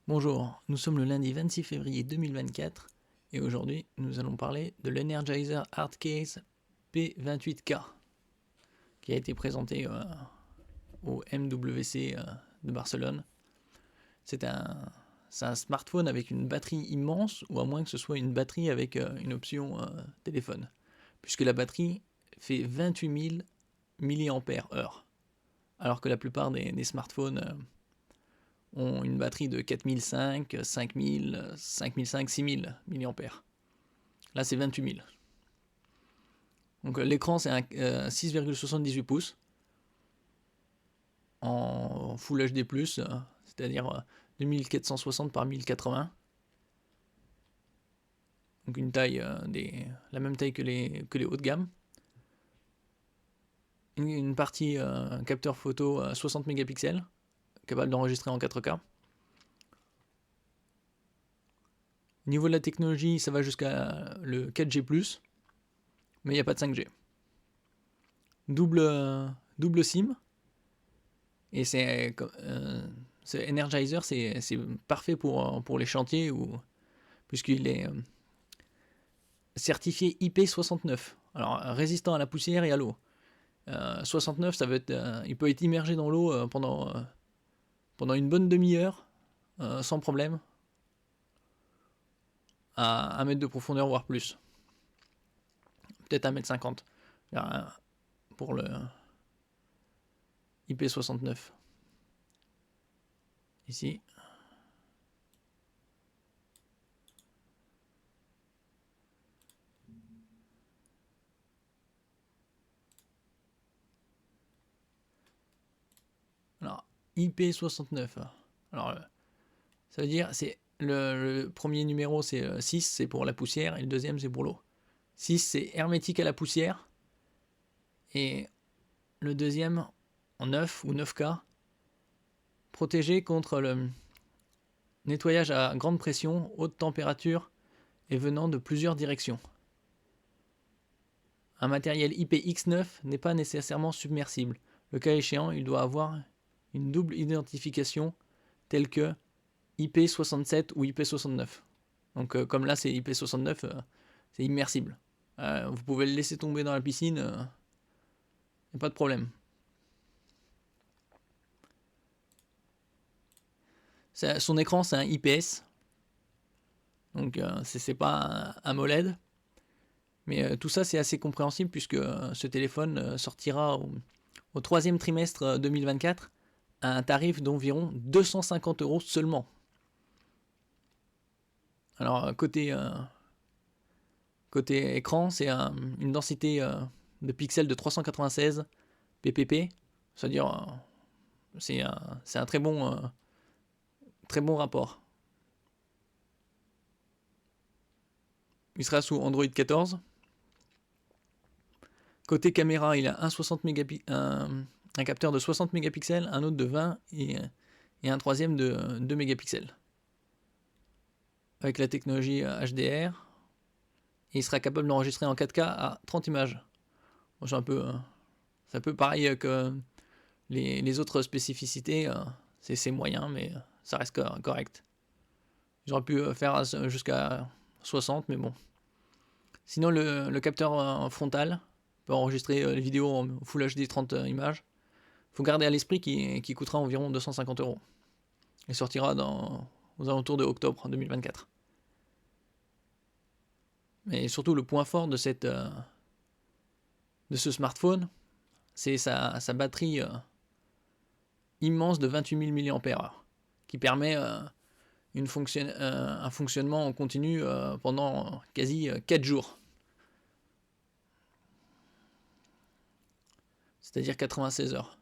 Bonjour, nous sommes le lundi 26 février 2024 et aujourd'hui nous allons parler de l'Energizer Hardcase P28K qui a été présenté au MWC de Barcelone. C'est un smartphone avec une batterie immense, ou à moins que ce soit une batterie avec une option téléphone, puisque la batterie fait 28 000 mAh, alors que la plupart des smartphones ont une batterie de 4005, 5000, 5005, 6000 mAh. Là, c'est 28 000. Donc l'écran, c'est un 6,78 pouces en Full HD+, c'est-à-dire 2460 par 1080. Donc une taille, la même taille que les hauts de gamme. Une partie capteur photo 60 mégapixels, capable d'enregistrer en 4K. Au niveau de la technologie, ça va jusqu'à le 4G+, mais il n'y a pas de 5G. Double SIM, et c'est Energizer, c'est parfait pour les chantiers, puisqu'il est certifié IP69, alors résistant à la poussière et à l'eau. 69, ça veut être, il peut être immergé dans l'eau pendant une bonne demi-heure, sans problème, à 1 mètre de profondeur, voire plus. Peut-être 1,50 m pour le IP69. Ici. Alors, IP69. Alors, ça veut dire, c'est le premier numéro, c'est 6, c'est pour la poussière, et le deuxième, c'est pour l'eau. 6, c'est hermétique à la poussière, et le deuxième, en 9 ou 9K, protégé contre le nettoyage à grande pression, haute température, et venant de plusieurs directions. Un matériel IPX9 n'est pas nécessairement submersible. Le cas échéant, il doit avoir une double identification telle que IP67 ou IP69. Donc comme là c'est IP69, c'est immersible. Vous pouvez le laisser tomber dans la piscine, y a pas de problème. Son écran c'est un IPS, donc c'est pas un AMOLED, mais tout ça c'est assez compréhensible puisque ce téléphone sortira au troisième trimestre 2024 à un tarif d'environ 250 € seulement. Alors côté écran, c'est une densité de pixels de 396 ppp, c'est-à-dire c'est un très bon rapport. Il sera sous Android 14. Côté caméra, il a un capteur de 60 mégapixels, un autre de 20 et un troisième de 2 mégapixels. Avec la technologie HDR, et il sera capable d'enregistrer en 4K à 30 images. Bon, c'est un peu pareil que les autres spécificités, c'est moyen, mais ça reste correct. J'aurais pu faire jusqu'à 60, mais bon. Sinon, le capteur frontal peut enregistrer les vidéos en Full HD 30 images. Il faut garder à l'esprit qu'il coûtera environ 250 €. Il sortira aux alentours de octobre 2024. Mais surtout, le point fort de ce smartphone, c'est sa batterie immense de 28 000 mAh, qui permet un fonctionnement en continu pendant quasi 4 jours. C'est-à-dire 96 heures.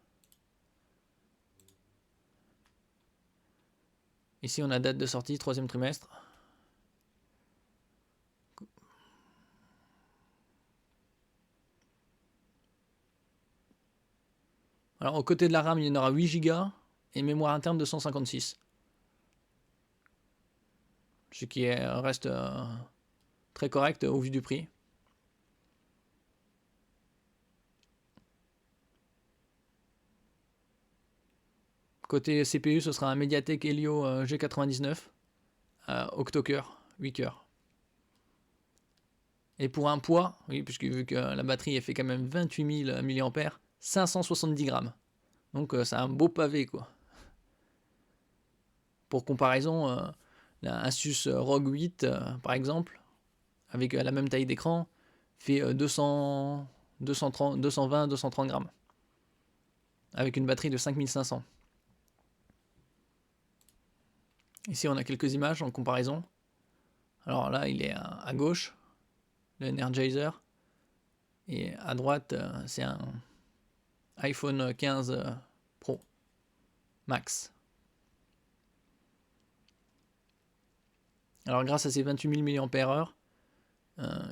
Ici, on a date de sortie, 3e trimestre. Alors, aux côtés de la RAM, il y en aura 8 Go et mémoire interne de 156. Ce qui reste très correct au vu du prix. côté CPU, ce sera un Mediatek Helio G99 octo-cœur, 8 cœurs. Et pour un poids, oui, puisque vu que la batterie elle fait quand même 28 000 mAh, 570 grammes. Donc c'est un beau pavé quoi. Pour comparaison, un Asus ROG 8 par exemple, avec la même taille d'écran, fait 220, 230 grammes. Avec une batterie de 5500. Ici on a quelques images en comparaison. Alors là il est à gauche, le Energizer. Et à droite c'est un iPhone 15 Pro Max. Alors grâce à ses 28 000 mAh,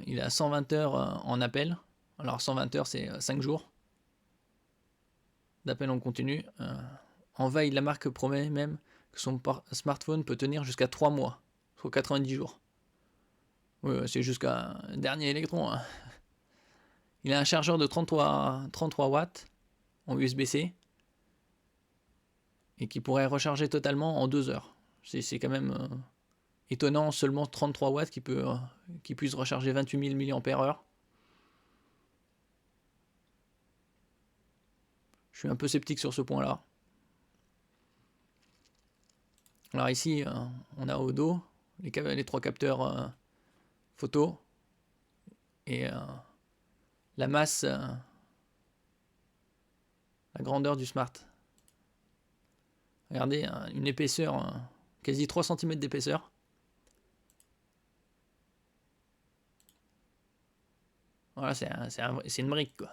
il a 120 heures en appel. Alors 120 heures c'est 5 jours d'appel en continu. En veille, la marque promet même que son smartphone peut tenir jusqu'à 3 mois, soit 90 jours. Oui, c'est jusqu'à dernier électron. Hein. Il a un chargeur de 33 watts en USB-C et qui pourrait recharger totalement en 2 heures. C'est quand même étonnant, seulement 33 watts qui puisse recharger 28 000 mAh. Je suis un peu sceptique sur ce point-là. Alors ici, on a au dos les 3 capteurs photo et la masse, la grandeur du smart. Regardez, une épaisseur, quasi 3 cm d'épaisseur. Voilà, c'est une brique quoi.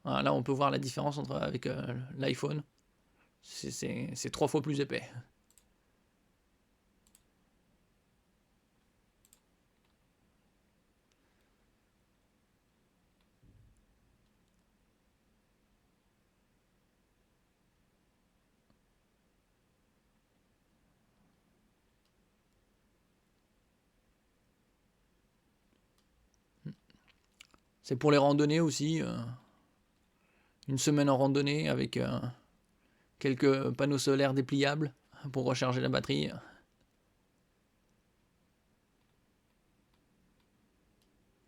Voilà, là on peut voir la différence avec l'iPhone. C'est 3 fois plus épais. C'est pour les randonnées aussi. Une semaine en randonnée avec quelques panneaux solaires dépliables pour recharger la batterie.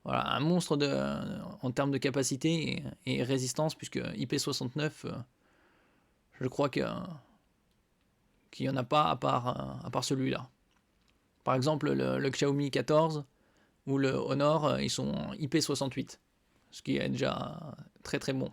Voilà, un monstre en termes de capacité et résistance, puisque IP69, je crois qu'il n'y en a pas à part celui-là. Par exemple, le Xiaomi 14 ou le Honor, ils sont IP68, ce qui est déjà très très bon.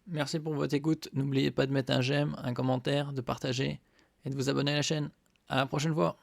Merci pour votre écoute. N'oubliez pas de mettre un j'aime, un commentaire, de partager et de vous abonner à la chaîne. À la prochaine fois.